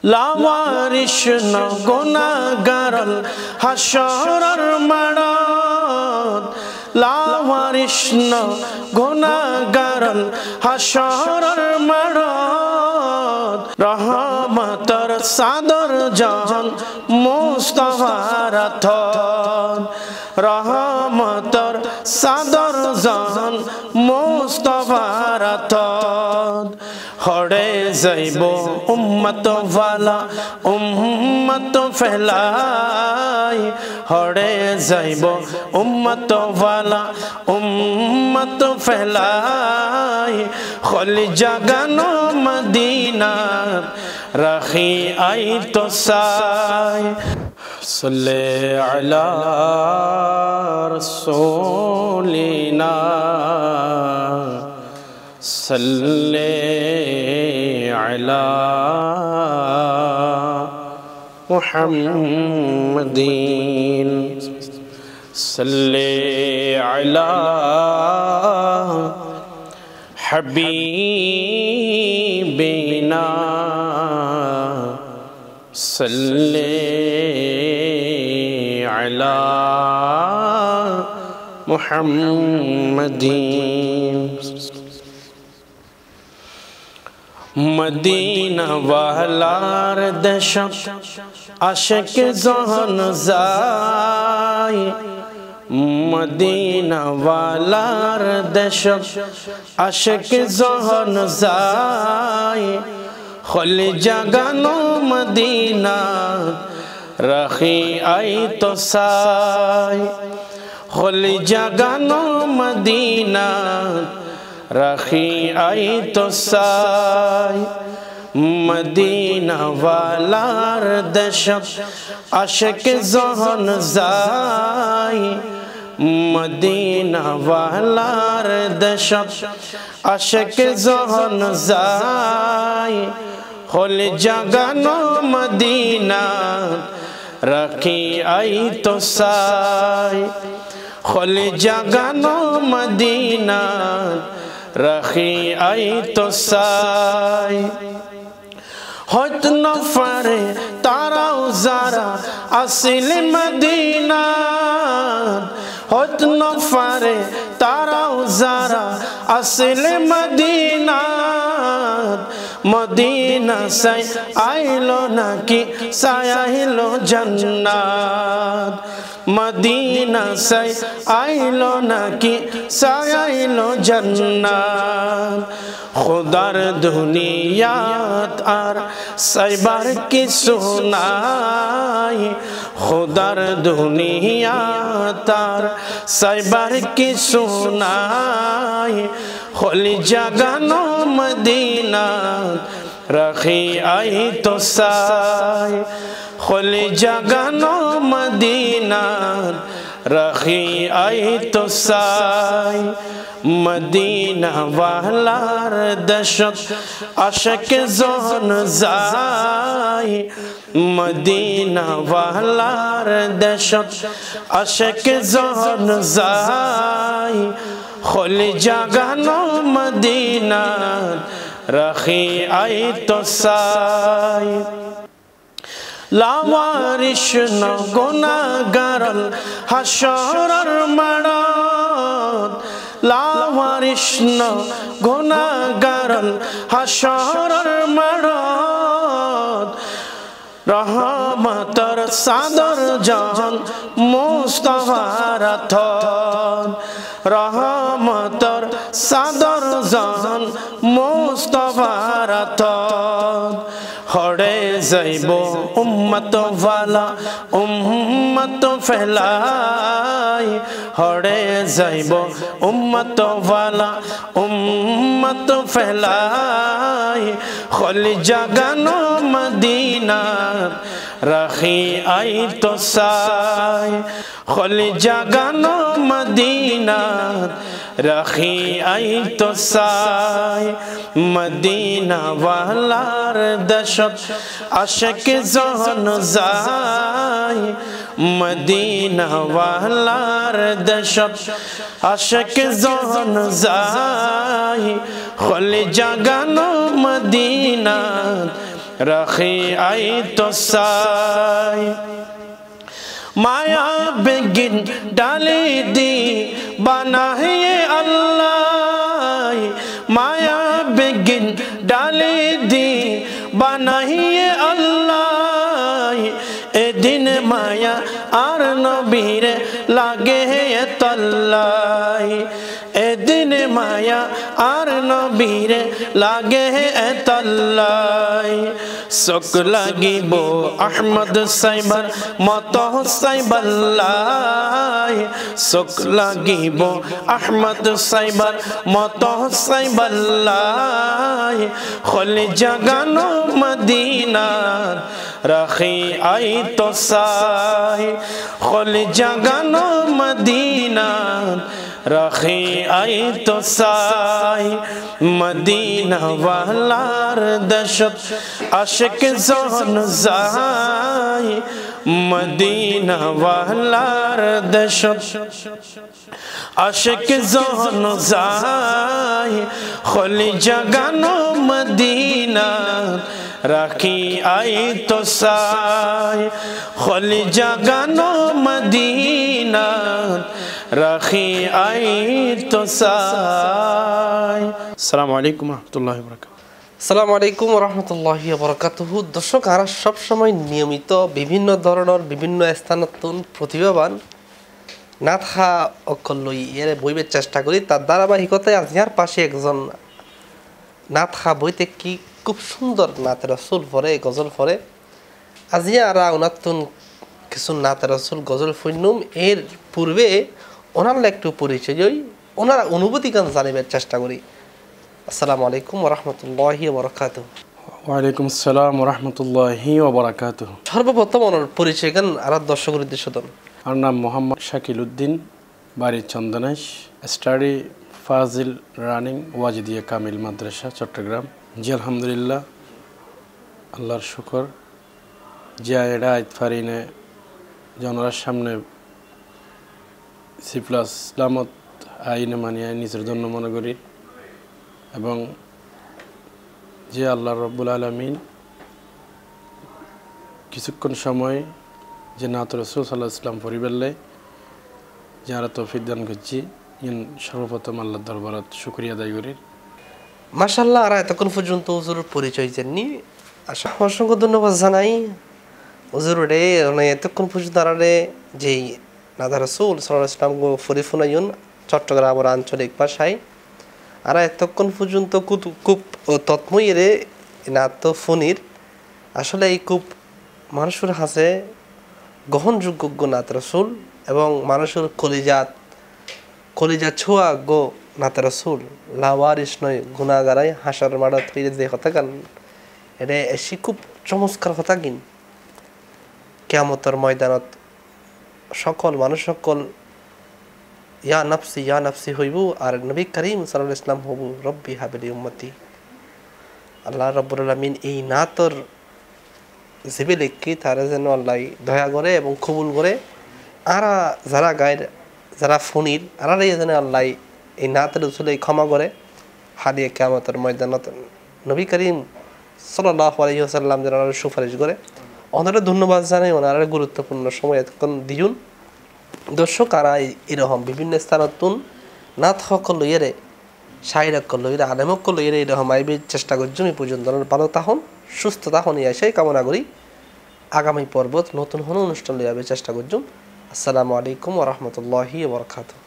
লাওয়ারিশ ন গুনাহগারল হাসরের মাঠত লাওয়ারিশ ন গুনাহগারল হাসরের মাঠত রহমতের চাদর জান মুস্তাফার হাতত রহমতের চাদর জান মুস্তাফার হাতত হরে যাইব উম্মত ওয়ালা উম্মত ফেলাই হরে যাইব উম্মত ওয়ালা উম্মত ফেলাই খলি জাগানো মদিনা রাখি আই তো সাই সাল্লি আলা রাসূলিনা সাল্লি আলা মুহাম্মাদিন সাল্লি আলা হাবিবিনা সাল্লি আলা মুহাম্মাদিন মদিনা ওয়ালার দেশত আশিক জাহান যায় মদিনা ওয়ালার দেশত আশিক জাহান যায় খলি জাগানো মদিনা রাখি আই তো সাই খলি জাগানো মদিনা রাখি আই তো সাই মদিনা ওয়ালার দেশত আশিক জাহান যায় মদিনা ওয়ালার দেশত আশিক জাহান যায় খলি জাগানো মদিনা রাখি আই তো সাই খলি জাগানো মদিনা রাখি আই তো সাই হয়ত নফরে তারাও যারা আসিল মদিনা হয়ত নফরে তারাও যারা আসিল মদিনা মদিনা সাই আইলো নাকি সায়াইলো জান্নাত মদিনা সাই আইলো নাকি সায়াইলো জান্নাত খুদার দুনিয়াত আর সাইবার কিছু নাই খুদার দুনিয়াত আর সাইবার কিছু নাই খলি জাগানো মদিনা রাখি আই তো সাই খলি জাগানো মদিনা রাখি আই তো সাই মদিনা ওয়ালার দেশত আশিক জাহান যায় মদিনা ওয়ালার দেশত আশিক জাহান যায় খলি জাগানো মদিনা রাখি আই তো সাই লাওয়ারিশ ন গুনাহগারল হাসরের মাঠত লাওয়ারিশ ন গুনাহগারল হাসরের মাঠত রহমতের চাদর জান মুস্তাফার হাতত রহমতের চাদর জান মুস্তাফার হাতত হরে যাইব উম্মত ওয়ালা উম্মত ফেলাই হরে যাইব উম্মত ওয়ালা উম্মত ফেলাই খলি জাগানো মদিনা রাখি আই তো সাই খলি জাগানো মদিনা রাখি আই তো সাই মদিনা ওয়ালার দেশত আশিক জাহান যায় মদিনা ওয়ালার দেশত আশিক জাহান যায় খলি জাগানো মদিনা रखी आई तो साई माया बेगिन डाली दी बना है ये अल्लाह माया बेगिन डाली दी बना है ये अल्लाह ए दिन माया आर नबीर लागे है ये तल्लाई ए दिन माया आर नबीर लागे है तल्लाई सुख लगी बो अहमद साइबर मतो साइबल्लाई सुख लगी बो अहमद साइबर मतो साइबल्लाई खुली जगानो मदीना रखी आई तो साई खुली जगानो मदीना रखी आई तो साई मदीना वालार दशत आशिक ज़हन ज़ाई मदीना वालार दशत आशिक ज़हन ज़ाई खुली जगानो मदीना रखी आई तो साई खुली जगानो मदीना रखी आई तो साई अस्सलामु अलैकुम रहमतुल्लाहि व बरकातुहू আসসালামু আলাইকুম রহমতুল্লাহি বরকাতুহু দর্শক আর সব সময় নিয়মিত বিভিন্ন ধরনের বিভিন্ন স্থানতুন প্রতিভাবান নাথা অকলই এর বইবের চেষ্টা করি তার ধারাবাহিকতায় আজিয়ার পাশে একজন নাথা বইতে কি খুব সুন্দর নাত রাসূল পড়ে গজল পড়ে আজিয়া আর উনাতুন কিছু নাত রাসূল গজল ফইনুম এর পূর্বে ওনার একটু পরিচয় ওনার অনুভূতি গান জানিবার চেষ্টা করি আসসালামু আলাইকুম ওয়া রাহমাতুল্লাহি ওয়া বারাকাতুহু ওয়া আলাইকুম আসসালাম ওয়া রাহমাতুল্লাহি ওয়া বারাকাতুহু সর্বপ্রথম ওনার পরিচয় গান আর দর্শকের উদ্দেশ্যে দেন আমার নাম মোহাম্মদ শাকিল উদ্দিন বাড়ি চন্দনাইশ স্টাডি ফাজিল রানিং ওয়াজিদিয়া কামিল মাদ্রাসা চট্টগ্রাম জি আলহামদুলিল্লাহ আল্লাহর শুকর জিয়া এডা আইতফারিনে জনরার সামনে সি প্লাস ইসলামত আইনে মানিয়ে নিজের জন্য মনে করি এবং যে আল্লাহ রব্বুল আলামিন কিছুক্ষণ সময় যে নাত রাসূল সাল্লাল্লাহু আলাইহি ওয়াসাল্লাম পরিবেললে যারা তৌফিক দান করছি সর্বপ্রথম আল্লাহর দরবারত শুকরিয়া আদায় করি মাশাআল্লাহ আর এতক্ষণ পর্যন্ত হুজুরের পরিচয় জানি অসংখ্য ধন্যবাদ জানাই হুজুরে এতক্ষণ পর্যন্ত আরে যে নাত রাসূল সাল্লাল্লাহু আলাইহি ওয়াসাল্লাম গো ফরিফুনায়ুন চট্টগ্রামের আঞ্চলিক ভাষায় আর এতক্ষণ পর্যন্ত খুব তৎময়ের নাত ফনির আসলে এই খুব মানুষের হাসে গ্রহণযোগ্য নাত রাসূল এবং মানুষের কলিজা ছোঁয়া গো নাত রাসূল লাওয়ারিস নয় গুনাহগারাই হাসার মাড়াত ফিরে যে কথা গান এটা এসি খুব চমৎকার কথা কিন কিয়ামতের ময়দানত সকল মানুষ সকল ইয়া নাফসি হইব আর নবী করিম সাল্লাল্লাহু আলাইহি ওয়াসাল্লাম হবু রব্বি হাবিলি উম্মতি আল্লাহ রাব্বুল আলামিন এই নাতর জিবে লিখি তারা যেন আল্লাহ দয়া করে এবং কবুল করে আর যারা গায়ের যারা ফনির আর যেন আল্লাহ এই নাতের উসুলে ক্ষমা করে হাদিয়ে কিয়ামতের ময়দানত নবী করিম সাল্লাল্লাহু আলাইহি ওয়াসাল্লাম যেন সুপারিশ করে ওনারা ধন্যবাদ জানাই ওনারা গুরুত্বপূর্ণ সময় এতক্ষণ দিয়ুন দর্শক আর এরকম বিভিন্ন স্থানতুন নাথ সকল লইয়েরে শায়রক লইয়েরে আলেমক লইয়েরে এরকম আইবির চেষ্টা করছি এই পর্যন্ত ভালো তাহন সুস্থ তাহন এসেই কামনা করি আগামী পর্বত নতুন কোনো অনুষ্ঠান লইয়াবে চেষ্টা করছি আসসালামু আলাইকুম ওয়া রাহমাতুল্লাহি ওয়া বারাকাতুহু